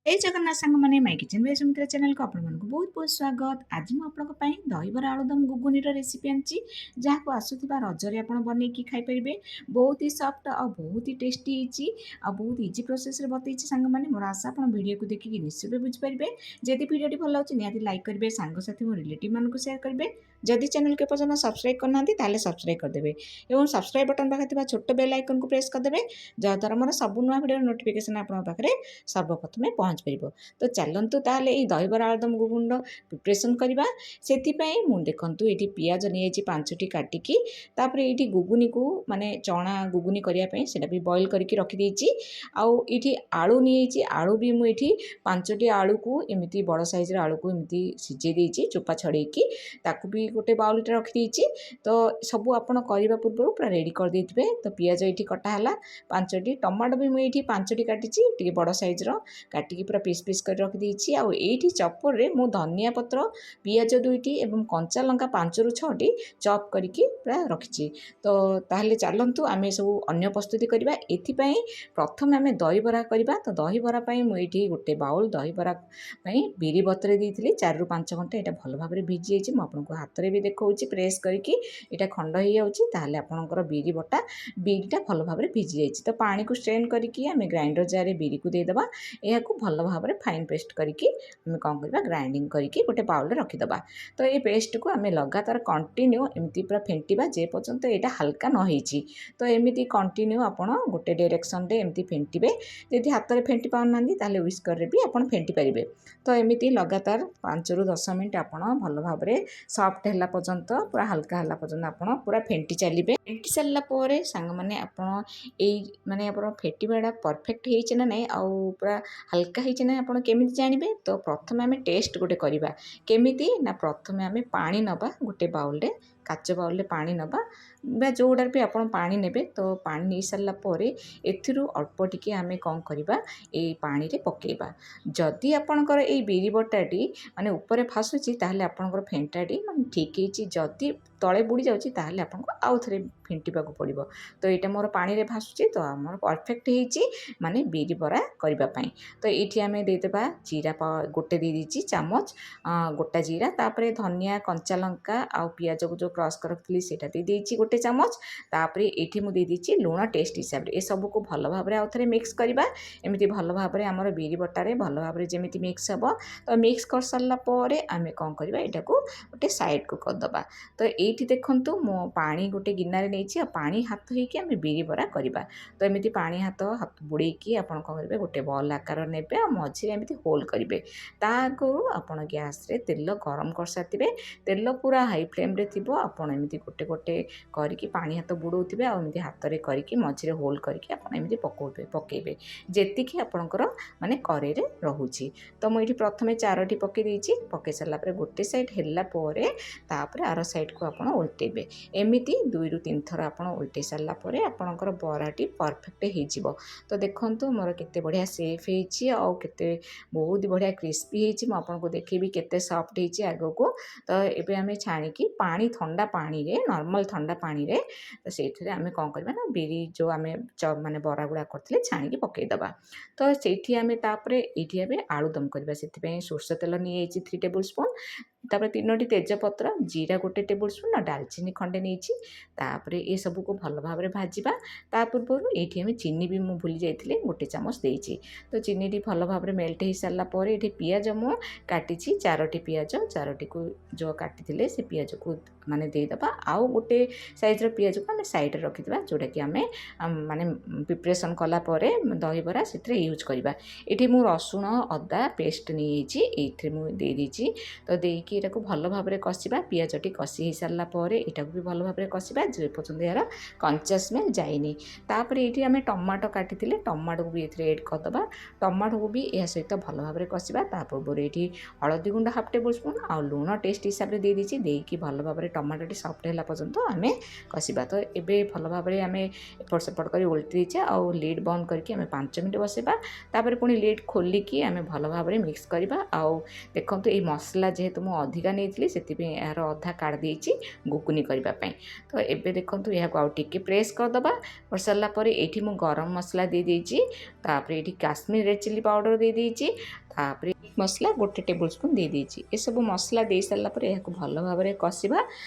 এই ଜଗନ୍ନାଥ ସାଙ୍ଗମାନେ ମାଇ କିଚେନ୍ ବାଇ ସୁମିତ୍ରା ଚ୍ୟାନେଲକୁ ଆପଣମାନଙ୍କୁ ବହୁତ ବହୁତ ସ୍ୱାଗତ। ଆଜି ମୁଁ ଆପଣଙ୍କ ପାଇଁ ଦହିବରା ଆଳୁଦମ ଗୁଗୁନିର ରେସିପି ଆଣିଛି, ଯାହାକୁ ଆସୁଥିବା ରଜରେ ଆପଣ ବନେଇକି ଖାଇପାରିବେ। ବହୁତ ହି ସଫ୍ଟ ଆଉ ବହୁତ ହି ଟେଷ୍ଟି ହେଇଛି ଆଉ ବହୁତ ଇଜି ପ୍ରୋସେସରେ ବତେଇଛି ସାଙ୍ଗମାନେ। ମୋର ଆଶା ଆପଣ ଭିଡ଼ିଓକୁ ଦେଖିକି ନିଶ୍ଚିତ ବୁଝିପାରିବେ। ଯଦି ଭିଡ଼ିଓଟି ଭଲ ଲାଗୁଛି ନିହାତି ଲାଇକ୍ କରିବେ, ସାଙ୍ଗସାଥି ଓ ରିଲେଟିଭ୍ମାନଙ୍କୁ ସେୟାର କରିବେ। ଯଦି ଚ୍ୟାନେଲକୁ ଏପର୍ଯ୍ୟନ୍ତ ସବସ୍କ୍ରାଇବ୍ କରିନାହାନ୍ତି ତାହେଲେ ସବସ୍କ୍ରାଇବ୍ କରିଦେବେ ଏବଂ ସବସ୍କ୍ରାଇବ୍ ବଟନ୍ ପାଖରେ ଥିବା ଛୋଟ ବେଲ୍ ଆଇକନ୍କୁ ପ୍ରେସ୍ କରିଦେବେ, ଯାହାଦ୍ୱାରା ମୋର ସବୁ ନୂଆ ଭିଡ଼ିଓର ନୋଟିଫିକେସନ୍ ଆପଣଙ୍କ ପାଖରେ ସର୍ବପ୍ରଥମେ ପହଞ୍ଚିପାରିବ। ତ ଚାଲନ୍ତୁ ତାହେଲେ ଏଇ ଦହିବରା ଆଳୁଦମ ଗୁଗୁନିର ପ୍ରିପାରେସନ୍ କରିବା। ସେଥିପାଇଁ ମୁଁ ଦେଖନ୍ତୁ ଏଇଠି ପିଆଜ ନେଇଯାଇଛି 5ଟି କାଟିକି, ତାପରେ ଏଇଠି ଗୁଗୁନିକୁ ମାନେ ଚଣା ଗୁଗୁନି କରିବା ପାଇଁ ସେଇଟା ବି ବଏଲ୍ କରିକି ରଖିଦେଇଛି। ଆଉ ଏଇଠି ଆଳୁ ନେଇଯାଇଛି, ଆଳୁ ବି ମୁଁ ଏଇଠି 5ଟି ଆଳୁକୁ ଏମିତି ବଡ଼ ସାଇଜ୍ର ଆଳୁକୁ ଏମିତି ସିଝେଇ ଦେଇଛି ଚୋପା ଛଡ଼େଇକି, ତାକୁ ବି ଗୋଟେ ବାଉଲ୍ରେ ରଖିଦେଇଛି। ତ ସବୁ ଆପଣ କରିବା ପୂର୍ବରୁ ପୁରା ରେଡ଼ି କରିଦେଇଥିବେ। ତ ପିଆଜ ଏଇଠି କଟା ହେଲା 5ଟି, ଟମାଟୋ ବି ମୁଁ ଏଇଠି 5ଟି କାଟିଛି, ଟିକେ ବଡ଼ ସାଇଜ୍ର କାଟିକି ପୁରା ପିସ୍ ପିସ୍ କରି ରଖିଦେଇଛି। ଆଉ ଏଇଠି ଚପରରେ ମୁଁ ଧନିଆ ପତ୍ର, ପିଆଜ 2ଟି ଏବଂ କଞ୍ଚା ଲଙ୍କା 5ରୁ 6ଟି ଚପ୍ କରିକି ପୁରା ରଖିଛି। ତ ତାହେଲେ ଚାଲନ୍ତୁ ଆମେ ସବୁ ଅନ୍ୟ ପ୍ରସ୍ତୁତି କରିବା। ଏଥିପାଇଁ ପ୍ରଥମେ ଆମେ ଦହିବରା କରିବା। ତ ଦହିବରା ପାଇଁ ମୁଁ ଏଇଠି ଗୋଟେ ବାଉଲ୍ ଦହିବରା ପାଇଁ ବିରି ବତୁରେଇ ଦେଇଥିଲି 4ରୁ 5 ଘଣ୍ଟା। ଏଇଟା ଭଲ ଭାବରେ ଭିଜି ଯାଇଛି, ମୁଁ ଆପଣଙ୍କୁ ହାତରେ ବି ଦେଖାଉଛି ପ୍ରେସ୍ କରିକି ଏଇଟା ଖଣ୍ଡ ହେଇଯାଉଛି, ତାହେଲେ ଆପଣଙ୍କର ବିରିଟା ଭଲ ଭାବରେ ଭିଜି ଯାଇଛି। ତ ପାଣିକୁ ଷ୍ଟ୍ରେନ୍ କରିକି ଆମେ ଗ୍ରାଇଣ୍ଡର ଜାର୍ରେ ବିରିକୁ ଦେଇଦେବା। ଏହାକୁ ଭଲ ଭାବରେ ଫାଇନ୍ ପେଷ୍ଟ କରିକି ଆମେ କ'ଣ କରିବା, ଗ୍ରାଇଣ୍ଡିଙ୍ଗ କରିକି ଗୋଟେ ବାଉଲ୍ରେ ରଖିଦେବା। ତ এই ପେଷ୍ଟକୁ ଆମେ ଲଗାତାର କଣ୍ଟିନ୍ୟୁ ଏମିତି ପୁରା ଫେଣ୍ଟିବା ଯେ ପର୍ଯ୍ୟନ୍ତ ଏଇଟା ହାଲକା ନ ହେଇଛି। ତ ଏମିତି କଣ୍ଟିନ୍ୟୁ ଆପଣ ଗୋଟେ ଡାଇରେକ୍ସନରେ ଏମିତି ଫେଣ୍ଟିବେ। ଯଦି ହାତରେ ଫେଣ୍ଟି ପାରୁନାହାନ୍ତି ତାହେଲେ ହ୍ୱିସ୍କରରେ ବି ଆପଣ ଫେଣ୍ଟି ପାରିବେ। ତ ଏମିତି ଲଗାତାର 5ରୁ 10 ମିନିଟ୍ ଆପଣ ଭଲ ଭାବରେ ସଫ୍ଟ ହେଲା ପର୍ଯ୍ୟନ୍ତ, ପୁରା ହାଲକା ହେଲା ପର୍ଯ୍ୟନ୍ତ ଆପଣ ପୁରା ଫେଣ୍ଟି ଚାଲିବେ। ଫେଣ୍ଟି ସାରିଲା ପରେ ସାଙ୍ଗମାନେ ଆପଣ ଏଇ ମାନେ ଆପଣ ଫେଣ୍ଟିବାଟା ପରଫେକ୍ଟ ହେଇଛି ନା ନାହିଁ ଆଉ ପୁରା ହାଲକା ହେଇଛି ନା ଆପଣ କେମିତି ଜାଣିବେ? ତ ପ୍ରଥମେ ଆମେ ଟେଷ୍ଟ ଗୋଟେ କରିବା। କେମିତି ନା, ପ୍ରଥମେ ଆମେ ପାଣି ନେବା ଗୋଟେ ବାଉଲ୍ରେ, କାଚ ବାଉଲ୍ରେ ପାଣି ନେବା ବା ଯେଉଁଟାରେ ବି ଆପଣ ପାଣି ନେବେ। ତ ପାଣି ନେଇସାରିଲା ପରେ ଏଥିରୁ ଅଳ୍ପ ଟିକେ ଆମେ କ'ଣ କରିବା, ଏଇ ପାଣିରେ ପକାଇବା। ଯଦି ଆପଣଙ୍କର ଏଇ ବିରି ବଟାଟି ମାନେ ଉପରେ ଭାସୁଛି ତାହେଲେ ଆପଣଙ୍କର ଫେଣ୍ଟାଟି ମାନେ ଠିକ୍ ହେଇଛି। ଯଦି ତଳେ ବୁଡ଼ି ଯାଉଛି ତାହେଲେ ଆପଣଙ୍କୁ ଆଉ ଥରେ ଫେଣ୍ଟିବାକୁ ପଡ଼ିବ। ତ ଏଇଟା ମୋର ପାଣିରେ ଭାସୁଛି, ତ ଆମର ପରଫେକ୍ଟ ହେଇଛି ମାନେ ବିରି ବରା କରିବା ପାଇଁ। ତ ଏଇଠି ଆମେ ଦେଇଦେବା ଜିରା ଗୋଟେ ଦେଇଦେଇଛି ଚାମଚ ଗୋଟା ଜିରା, ତାପରେ ଧନିଆ, କଞ୍ଚା ଲଙ୍କା ଆଉ ପିଆଜକୁ ଯେଉଁ କ୍ରସ୍ କରି ରଖିଥିଲି ସେଇଟା ଦେଇଦେଇଛି ଗୋଟେ ଚାମଚ। ତାପରେ ଏଇଠି ମୁଁ ଦେଇଦେଇଛି ଲୁଣ ଟେଷ୍ଟ ହିସାବରେ। ଏସବୁକୁ ଭଲ ଭାବରେ ଆଉ ଥରେ ମିକ୍ସ କରିବା। ଏମିତି ଭଲ ଭାବରେ ଆମର ବିରି ବଟାରେ ଭଲ ଭାବରେ ଯେମିତି ମିକ୍ସ ହେବ। ତ ମିକ୍ସ କରିସାରିଲା ପରେ ଆମେ କ'ଣ କରିବା, ଏଇଟାକୁ ଗୋଟେ ସାଇଡ଼୍କୁ କରିଦେବା। ତ ଏଇଠି ଦେଖନ୍ତୁ ମୁଁ ପାଣି ଗୋଟେ ଗିନାରେ ନେଇଛି, ଆଉ ପାଣି ହାତ ହେଇକି ଆମେ ବିରି ବରା କରିବା। ତ ଏମିତି ପାଣି ହାତ ବୁଡ଼େଇକି ଆପଣ କ'ଣ କରିବେ, ଗୋଟେ ବଲ୍ ଆକାର ନେବେ ଆଉ ମଝିରେ ଏମିତି ହୋଲ୍ କରିବେ। ତା ଆଗରୁ ଆପଣ ଗ୍ୟାସ୍ରେ ତେଲ ଗରମ କରିସାରିଥିବେ। ତେଲ ପୁରା ହାଇ ଫ୍ଲେମ୍ରେ ଥିବ। ଆପଣ ଏମିତି ଗୋଟେ ଗୋଟେ କରିକି ପାଣି ହାତ ବୁଡ଼ଉଥିବେ ଆଉ ଏମିତି ହାତରେ କରିକି ମଝିରେ ହୋଲ୍ କରିକି ଆପଣ ଏମିତି ପକାଇବେ ଯେତିକି ଆପଣଙ୍କର ମାନେ କରେଇରେ ରହୁଛି। ତ ମୁଁ ଏଇଠି ପ୍ରଥମେ 4ଟି ପକାଇ ଦେଇଛି। ପକାଇ ସାରିଲା ପରେ ଗୋଟେ ସାଇଡ଼୍ ହେଲା ପରେ ତାପରେ ଆର ସାଇଡ଼୍କୁ ଆପଣ ଓଲଟେଇବେ। ଏମିତି 2ରୁ 3 ଥର ଆପଣ ଓଲଟେଇ ସାରିଲା ପରେ ଆପଣଙ୍କର ବରାଟି ପରଫେକ୍ଟ ହେଇଯିବ। ତ ଦେଖନ୍ତୁ ମୋର କେତେ ବଢ଼ିଆ ସେଫ୍ ହେଇଛି ଆଉ କେତେ ବହୁତ ବଢ଼ିଆ କ୍ରିସ୍ପି ହେଇଛି। ମୁଁ ଆପଣଙ୍କୁ ଦେଖେଇବି କେତେ ସଫ୍ଟ ହେଇଛି ଆଗକୁ। ତ ଏବେ ଆମେ ଛାଣିକି ଥଣ୍ଡା ପାଣିରେ, ନର୍ମାଲ୍ ଥଣ୍ଡା ପାଣିରେ, ତ ସେଇଥିରେ ଆମେ କ'ଣ କରିବା ନା, ବିରି ଯେଉଁ ଆମେ ମାନେ ବରା ଗୁଡ଼ା କରିଥିଲେ ଛାଣିକି ପକାଇଦେବା। ତ ସେଇଠି ଆମେ ତାପରେ ଏଇଠି ଏବେ ଆଳୁଦମ କରିବା। ସେଥିପାଇଁ ସୋରିଷ ତେଲ ନେଇଯାଇଛି 3 ଟେବୁଲ୍ ସ୍ପୁନ୍, ତାପରେ 3ଟି ତେଜପତ୍ର, ଜିରା 1 ଟେବୁଲ୍ ସ୍ପୁନ୍ ଆଉ ଡାଲଚିନି ଖଣ୍ଡେ ନେଇଛି। ତାପରେ ଏସବୁକୁ ଭଲ ଭାବରେ ଭାଜିବା। ତା ପୂର୍ବରୁ ଏଇଠି ଆମେ ଚିନି ବି ମୁଁ ଭୁଲି ଯାଇଥିଲି 1 ଚାମଚ ଦେଇଛି। ତ ଚିନିଟି ଭଲ ଭାବରେ ମେଲ୍ଟ ହେଇସାରିଲା ପରେ ଏଇଠି ପିଆଜ ମୁଁ କାଟିଛି 4ଟି ପିଆଜ, 4ଟିକୁ ଯେଉଁ କାଟିଥିଲେ ସେ ପିଆଜକୁ ମାନେ ଦେଇଦେବା। ଆଉ ଗୋଟେ ସାଇଜ୍ର ପିଆଜକୁ ଆମେ ସାଇଡ଼୍ରେ ରଖିଦେବା, ଯେଉଁଟାକି ଆମେ ମାନେ ପ୍ରିପାରେସନ୍ କଲା ପରେ ଦହିବରା ସେଥିରେ ୟୁଜ୍ କରିବା। ଏଠି ମୁଁ ରସୁଣ ଅଦା ପେଷ୍ଟ ନେଇଯାଇଛି, ଏଇଥିରେ ମୁଁ ଦେଇଦେଇଛି। ତ ଦେଇକି ଏଟାକୁ ଭଲ ଭାବରେ କଷିବା। ପିଆଜଟି କଷି ହେଇସାରିଲା ପରେ ଏଇଟାକୁ ବି ଭଲ ଭାବରେ କଷିବା ଯେପର୍ଯ୍ୟନ୍ତ ଏହାର କଞ୍ଚା ସ୍ମେଲ୍ ଯାଇନି। ତାପରେ ଏଇଠି ଆମେ ଟମାଟୋ କାଟିଥିଲେ, ଟମାଟୋକୁ ବି ଏଥିରେ ଏଡ଼୍ କରିଦେବା। ଟମାଟୋକୁ ବି ଏହା ସହିତ ଭଲ ଭାବରେ କଷିବା। ତା ପୂର୍ବରୁ ଏଇଠି ହଳଦୀ ଗୁଣ୍ଡ 1/2 ଟେବୁଲ୍ ସ୍ପୁନ୍ ଆଉ ଲୁଣ ଟେଷ୍ଟ ହିସାବରେ ଦେଇଦେଇଛି। ଦେଇକି ଭଲ ଭାବରେ ଟମାଟୋଟି ସଫ୍ଟ ହେଲା ପର୍ଯ୍ୟନ୍ତ ଆମେ କଷିବା। ତ ଏବେ ଭଲ ଭାବରେ ଆମେ ଏପଟ ସେପଟ କରି ଓଲଟି ଦେଇଛେ ଆଉ ଲିଡ୍ ବନ୍ଦ କରିକି ଆମେ 5 ମିନିଟ୍ ବସାଇବା। ତାପରେ ପୁଣି ଲିଡ୍ ଖୋଲିକି ଆମେ ଭଲ ଭାବରେ ମିକ୍ସ କରିବା। ଆଉ ଦେଖନ୍ତୁ ଏଇ ମସଲା ଯେହେତୁ ମୁଁ ଅଧିକା ନେଇଥିଲି ସେଥିପାଇଁ ଏହାର ଅଧା କାଢ଼ି ଦେଇଛି ଗୁଗୁନି କରିବା ପାଇଁ। ତ ଏବେ ଦେଖନ୍ତୁ ଏହାକୁ ଆଉ ଟିକେ ପ୍ରେସ୍ କରିଦେବା। କରିସାରିଲା ପରେ ଏଇଠି ମୁଁ ଗରମ ମସଲା ଦେଇଦେଇଛି, ତାପରେ ଏଇଠି କାଶ୍ମୀର ରେଡ୍ ଚିଲି ପାଉଡ଼ର ଦେଇଦେଇଛି, ତାପରେ ମସଲା 1 ଟେବୁଲ୍ ସ୍ପୁନ୍ ଦେଇଦେଇଛି। ଏସବୁ ମସଲା ଦେଇସାରିଲା ପରେ ଏହାକୁ ଭଲ ଭାବରେ କଷିବା,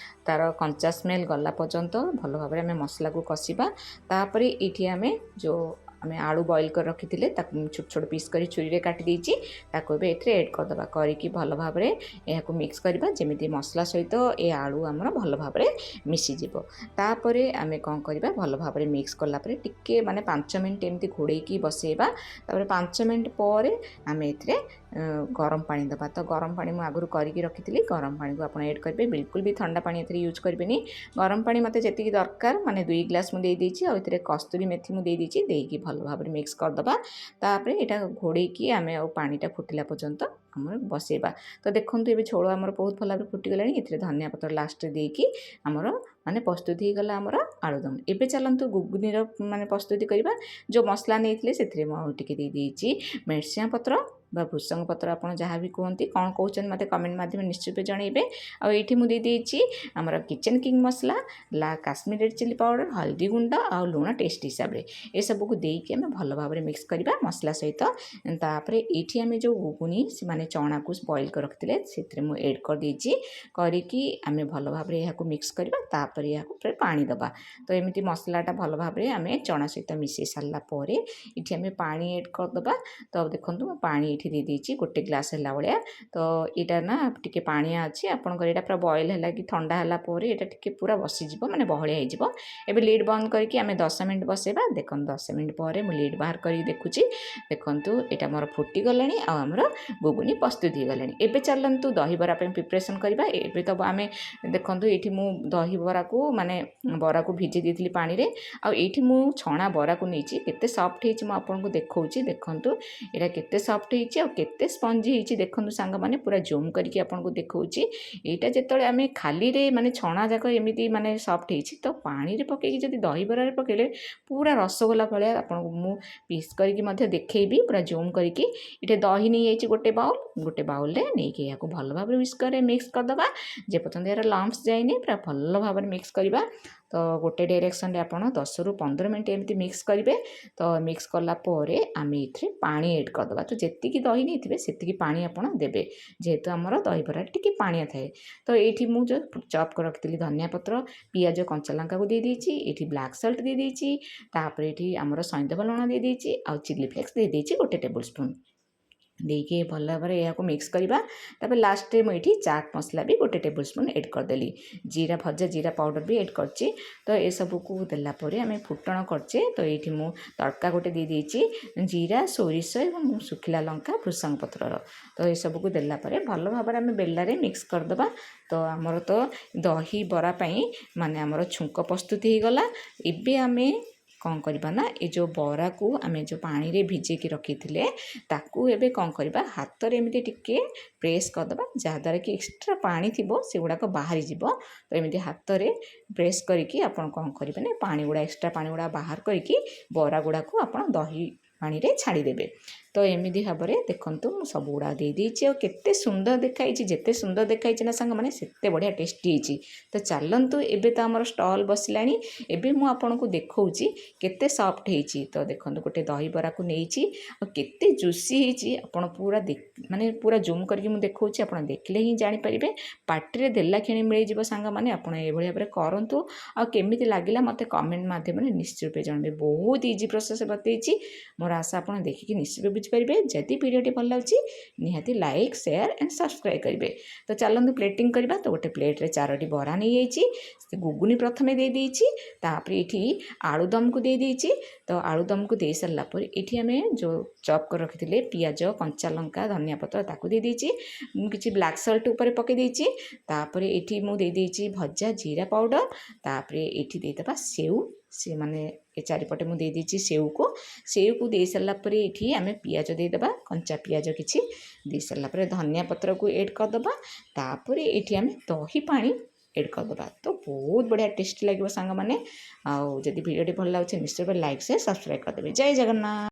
ତାର କଞ୍ଚା ସ୍ମେଲ୍ ଗଲା ପର୍ଯ୍ୟନ୍ତ ଭଲ ଭାବରେ ଆମେ ମସଲାକୁ କଷିବା। ତାପରେ ଏଇଠି ଆମେ ଆଳୁ ବଏଲ୍ କରି ରଖିଥିଲେ ତାକୁ ଛୋଟ ଛୋଟ ପିସ୍ କରି ଛୁରୀରେ କାଟି ଦେଇଛି, ତାକୁ ଏବେ ଏଥିରେ ଏଡ଼୍ କରିଦେବା। କରିକି ଭଲ ଭାବରେ ଏହାକୁ ମିକ୍ସ କରିବା ଯେମିତି ମସଲା ସହିତ ଏ ଆଳୁ ଆମର ଭଲ ଭାବରେ ମିଶିଯିବ। ତାପରେ ଆମେ କ'ଣ କରିବା, ଭଲ ଭାବରେ ମିକ୍ସ କଲା ପରେ ଟିକେ 5 ମିନିଟ୍ ଏମିତି ଘୋଡ଼େଇକି ବସେଇବା। ତାପରେ 5 ମିନିଟ୍ ପରେ ଆମେ ଏଥିରେ ଗରମ ପାଣି ଦେବା। ତ ଗରମ ପାଣି ମୁଁ ଆଗରୁ କରିକି ରଖିଥିଲି, ଗରମ ପାଣିକୁ ଆପଣ ଏଡ଼୍ କରିବେ। ବିଲକୁଲ ବି ଥଣ୍ଡା ପାଣି ଏଥିରେ ୟୁଜ୍ କରିବେନି। ଗରମ ପାଣି ମୋତେ ଯେତିକି ଦରକାର 2 ଗ୍ଲାସ୍ ମୁଁ ଦେଇଦେଇଛି, ଆଉ ଏଥିରେ କସ୍ତୁରୀ ମେଥି ମୁଁ ଦେଇଦେଇଛି। ଦେଇକି ଭଲ ଭାବରେ ମିକ୍ସ କରିଦେବା। ତାପରେ ଏଇଟା ଘୋଡ଼େଇକି ଆମେ ଆଉ ପାଣିଟା ଫୁଟିଲା ପର୍ଯ୍ୟନ୍ତ ଆମର ବସେଇବା। ତ ଦେଖନ୍ତୁ ଏବେ ଝୋଳ ଆମର ବହୁତ ଭଲ ଭାବରେ ଫୁଟିଗଲାଣି। ଏଥିରେ ଧନିଆ ପତ୍ର ଲାଷ୍ଟରେ ଦେଇକି ଆମର ପ୍ରସ୍ତୁତି ହୋଇଗଲା ଆମର ଆଳୁଦମ୍। ଏବେ ଚାଲନ୍ତୁ ଗୁଗୁନିର ପ୍ରସ୍ତୁତି କରିବା। ଯେଉଁ ମସଲା ନେଇଥିଲେ ସେଥିରେ ମୁଁ ଆଉ ଟିକେ ଦେଇଦେଇଛି ଭେର୍ସୁଙ୍ଗା ପତ୍ର ବା ଭୃଷଙ୍ଗ ପତ୍ର, ଆପଣ ଯାହା ବି କୁହନ୍ତି, କ'ଣ କହୁଛନ୍ତି ମୋତେ କମେଣ୍ଟ ମାଧ୍ୟମରେ ନିଶ୍ଚିତ ଜଣାଇବେ। ଆଉ ଏଇଠି ମୁଁ ଦେଇଦେଇଛି ଆମର କିଚେନ୍ କିଙ୍ଗ ମସଲା, କାଶ୍ମୀର ରେଡ୍ ଚିଲି ପାଉଡ଼ର, ହଳଦୀ ଗୁଣ୍ଡ ଆଉ ଲୁଣ ଟେଷ୍ଟ ହିସାବରେ। ଏସବୁକୁ ଦେଇକି ଆମେ ଭଲ ଭାବରେ ମିକ୍ସ କରିବା ମସଲା ସହିତ। ତାପରେ ଏଇଠି ଆମେ ଯେଉଁ ଗୁଗୁନି ଚଣାକୁ ବଏଲ୍ କରି ରଖିଥିଲେ ସେଥିରେ ମୁଁ ଏଡ଼୍ କରିଦେଇଛି। କରିକି ଆମେ ଭଲ ଭାବରେ ଏହାକୁ ମିକ୍ସ କରିବା। ତାପରେ ଏହାକୁ ପାଣି ଦେବା। ତ ଏମିତି ମସଲାଟା ଭଲ ଭାବରେ ଆମେ ଚଣା ସହିତ ମିଶାଇ ସାରିଲା ପରେ ଏଠି ଆମେ ପାଣି ଏଡ଼୍ କରିଦେବା। ତ ଦେଖନ୍ତୁ ମୁଁ ପାଣି ଏଠି ଦେଇଦେଇଛି 1 ଗ୍ଲାସ୍ ହେଲା ଭଳିଆ। ତ ଏଇଟା ଟିକେ ପାଣିଆ ଅଛି, ଆପଣଙ୍କର ଏଇଟା ପୁରା ବଏଲ୍ ହେଲା କି ଥଣ୍ଡା ହେଲା ପରେ ଏଇଟା ଟିକେ ପୁରା ବସିଯିବ, ବହଳିଆ ହେଇଯିବ। ଏବେ ଲିଡ୍ ବନ୍ଦ କରିକି ଆମେ 10 ମିନିଟ୍ ବସେଇବା। ଦେଖନ୍ତୁ 10 ମିନିଟ୍ ପରେ ମୁଁ ଲିଡ୍ ବାହାର କରିକି ଦେଖୁଛି। ଦେଖନ୍ତୁ ଏଇଟା ମୋର ଫୁଟିଗଲାଣି ଆଉ ଆମର ଗୁଗୁନି ପ୍ରସ୍ତୁତ ହୋଇଗଲାଣି। ଏବେ ଚାଲନ୍ତୁ ଦହିବରା ପାଇଁ ପ୍ରିପାରେସନ୍ କରିବା। ଏବେ ତ ଆମେ ଦେଖନ୍ତୁ ଏଇଠି ମୁଁ ଦହିବରାକୁ ବରାକୁ ଭିଜେଇ ଦେଇଥିଲି ପାଣିରେ, ଆଉ ଏଇଠି ମୁଁ ଛଣା ବରାକୁ ନେଇଛି। କେତେ ସଫ୍ଟ ହେଇଛି ମୁଁ ଆପଣଙ୍କୁ ଦେଖାଉଛି। ଦେଖନ୍ତୁ ଏଇଟା କେତେ ସଫ୍ଟ ହେଇଛି ଆଉ କେତେ ସ୍ପଞ୍ଜି ହେଇଛି। ଦେଖନ୍ତୁ ସାଙ୍ଗମାନେ, ପୁରା ଜୁମ୍ କରିକି ଆପଣଙ୍କୁ ଦେଖାଉଛି। ଏଇଟା ଯେତେବେଳେ ଆମେ ଖାଲିରେ ଛଣା ଯାକ ଏମିତି ସଫ୍ଟ ହେଇଛି, ତ ପାଣିରେ ପକାଇକି ଯଦି ଦହିବରାରେ ପକାଇଲେ ପୁରା ରସଗୋଲା ଭଳିଆ ଆପଣଙ୍କୁ ମୁଁ ପିସ୍ କରିକି ମଧ୍ୟ ଦେଖେଇବି, ପୁରା ଜୁମ୍ କରିକି। ଏଠି ଦହି ନେଇଯାଇଛି ଗୋଟେ ବାଉଲରେ ନେଇକି ଏହାକୁ ଭଲ ଭାବରେ ହୁଇସ୍କରେ ମିକ୍ସ କରିଦେବା। ଯେପର୍ଯ୍ୟନ୍ତ ଏହାର ଲମ୍ପସ୍ ଯାଇନି ପୁରା ଭଲ ଭାବରେ ମିକ୍ସ କରିବା। ତ ଗୋଟେ ଡାଇରେକ୍ସନରେ ଆପଣ 10ରୁ 15 ମିନିଟ୍ ଏମିତି ମିକ୍ସ କରିବେ। ତ ମିକ୍ସ କଲା ପରେ ଆମେ ଏଥିରେ ପାଣି ଏଡ଼୍ କରିଦେବା। ତ ଯେତିକି ଦହି ନେଇଥିବେ ସେତିକି ପାଣି ଆପଣ ଦେବେ, ଯେହେତୁ ଆମର ଦହିବରାରେ ଟିକେ ପାଣିଆ ଥାଏ। ତ ଏଇଠି ମୁଁ ଯେଉଁ ଚପ୍ କରି ରଖିଥିଲି ଧନିଆ ପତ୍ର, ପିଆଜ, କଞ୍ଚା ଲଙ୍କାକୁ ଦେଇଦେଇଛି। ଏଇଠି ବ୍ଲାକ୍ ସଲ୍ଟ ଦେଇଦେଇଛି। ତାପରେ ଏଇଠି ଆମର ସଇଁଧବ ଲୁଣ ଦେଇଦେଇଛି ଆଉ ଚିଲି ଫ୍ଲେକ୍ସ ଦେଇଦେଇଛି 1 ଟେବୁଲ୍ ସ୍ପୁନ୍। ଦେଇକି ଭଲ ଭାବରେ ଏହାକୁ ମିକ୍ସ କରିବା। ତାପରେ ଲାଷ୍ଟରେ ମୁଁ ଏଇଠି ଚାଟ୍ ମସଲା ବି 1 ଟେବୁଲ୍ ସ୍ପୁନ୍ ଏଡ଼୍ କରିଦେଲି। ଭଜା ଜିରା ପାଉଡ଼ର ବି ଏଡ଼୍ କରିଛି। ତ ଏସବୁକୁ ଦେଲା ପରେ ଆମେ ଫୁଟଣ କରିଛେ। ତ ଏଇଠି ମୁଁ ତଡ଼କା ଗୋଟେ ଦେଇଦେଇଛି, ଜିରା, ସୋରିଷ ଏବଂ ଶୁଖିଲା ଲଙ୍କା, ଭୃଷଙ୍ଗ ପତ୍ରର। ତ ଏସବୁକୁ ଦେଲା ପରେ ଭଲ ଭାବରେ ଆମେ ବେଲାରେ ମିକ୍ସ କରିଦେବା। ତ ଆମର ତ ଦହି ବରା ପାଇଁ ଆମର ଛୁଙ୍କ ପ୍ରସ୍ତୁତି ହୋଇଗଲା। ଏବେ ଆମେ କ'ଣ କରିବା ନା, ଏ ଯେଉଁ ବରାକୁ ଆମେ ଯେଉଁ ପାଣିରେ ଭିଜେଇକି ରଖିଥିଲେ ତାକୁ ଏବେ କ'ଣ କରିବା, ହାତରେ ଏମିତି ଟିକେ ପ୍ରେସ୍ କରିଦେବା, ଯାହାଦ୍ୱାରା କି ଏକ୍ସଟ୍ରା ପାଣି ଥିବ ସେଗୁଡ଼ାକ ବାହାରିଯିବ। ତ ଏମିତି ହାତରେ ପ୍ରେସ୍ କରିକି ଆପଣ କ'ଣ କରିବେ ନା, ଏକ୍ସଟ୍ରା ପାଣି ଗୁଡ଼ା ବାହାର କରିକି ବରା ଗୁଡ଼ାକୁ ଆପଣ ଦହି ପାଣିରେ ଛାଡ଼ିଦେବେ। ତ ଏମିତି ଭାବରେ ଦେଖନ୍ତୁ ମୁଁ ସବୁଗୁଡ଼ା ଦେଇଦେଇଛି। ଆଉ କେତେ ସୁନ୍ଦର ଦେଖାହେଇଛି, ଯେତେ ସୁନ୍ଦର ଦେଖାହେଇଛି ନା ସାଙ୍ଗମାନେ ସେତେ ବଢ଼ିଆ ଟେଷ୍ଟି ହେଇଛି। ତ ଚାଲନ୍ତୁ, ଏବେ ତ ଆମର ଷ୍ଟଲ୍ ବସିଲାଣି। ଏବେ ମୁଁ ଆପଣଙ୍କୁ ଦେଖାଉଛି କେତେ ସଫ୍ଟ ହେଇଛି। ତ ଦେଖନ୍ତୁ ଗୋଟେ ଦହିବରାକୁ ନେଇଛି ଆଉ କେତେ ଜୁସି ହେଇଛି। ଆପଣ ପୁରା ଜୁମ୍ କରିକି ମୁଁ ଦେଖାଉଛି, ଆପଣ ଦେଖିଲେ ହିଁ ଜାଣିପାରିବେ। ପାଟିରେ ଦେଲା କ୍ଷଣି ମିଳିଯିବ ସାଙ୍ଗମାନେ। ଆପଣ ଏଭଳି ଭାବରେ କରନ୍ତୁ। ଆଉ କେମିତି ଲାଗିଲା ମୋତେ କମେଣ୍ଟ ମାଧ୍ୟମରେ ନିଶ୍ଚିତ ରୂପେ ଜଣାଇବେ। ବହୁତ ଇଜି ପ୍ରୋସେସ୍ ବତେଇଛି। ମୋର ଆଶା ଆପଣ ଦେଖିକି ନିଶ୍ଚିତ ବୁଝିପାରିବେ। ଯଦି ଭିଡ଼ିଓଟି ଭଲ ଲାଗୁଛି ନିହାତି ଲାଇକ୍, ସେୟାର ଆଣ୍ଡ ସବସ୍କ୍ରାଇବ୍ କରିବେ। ତ ଚାଲନ୍ତୁ ପ୍ଲେଟିଂ କରିବା। ତ ଗୋଟେ ପ୍ଲେଟ୍ରେ 4ଟି ବରା ନେଇଯାଇଛି, ଗୁଗୁନି ପ୍ରଥମେ ଦେଇଦେଇଛି, ତାପରେ ଏଇଠି ଆଳୁଦମ୍କୁ ଦେଇଦେଇଛି। ତ ଆଳୁଦମ୍କୁ ଦେଇସାରିଲା ପରେ ଏଇଠି ଆମେ ଯେଉଁ ଚପ୍ କରି ରଖିଥିଲେ ପିଆଜ, କଞ୍ଚା ଲଙ୍କା, ଧନିଆ ପତ୍ର ତାକୁ ଦେଇଦେଇଛି। ମୁଁ କିଛି ବ୍ଲାକ୍ ସଲ୍ଟ ଉପରେ ପକାଇ ଦେଇଛି। ତାପରେ ଏଇଠି ମୁଁ ଦେଇଦେଇଛି ଭଜା ଜିରା ପାଉଡ଼ର। ତାପରେ ଏଇଠି ଦେଇଦେବା ସେଉ, ଏ ଚାରିପଟେ ମୁଁ ଦେଇଦେଇଛି ସେଉକୁ ଦେଇସାରିଲା ପରେ ଏଇଠି ଆମେ ପିଆଜ ଦେଇଦେବା, କଞ୍ଚା ପିଆଜ କିଛି ଦେଇସାରିଲା ପରେ ଧନିଆ ପତ୍ରକୁ ଏଡ଼୍ କରିଦେବା। ତାପରେ ଏଇଠି ଆମେ ଦହି ପାଣି ଏଡ଼୍ କରିଦେବା। ତ ବହୁତ ବଢ଼ିଆ ଟେଷ୍ଟି ଲାଗିବ ସାଙ୍ଗମାନେ। ଆଉ ଯଦି ଭିଡ଼ିଓଟି ଭଲ ଲାଗୁଛି ନିଶ୍ଚୟ ଲାଇକ୍, ସେୟାର, ସବସ୍କ୍ରାଇବ୍ କରିଦେବେ। ଜୟ ଜଗନ୍ନାଥ।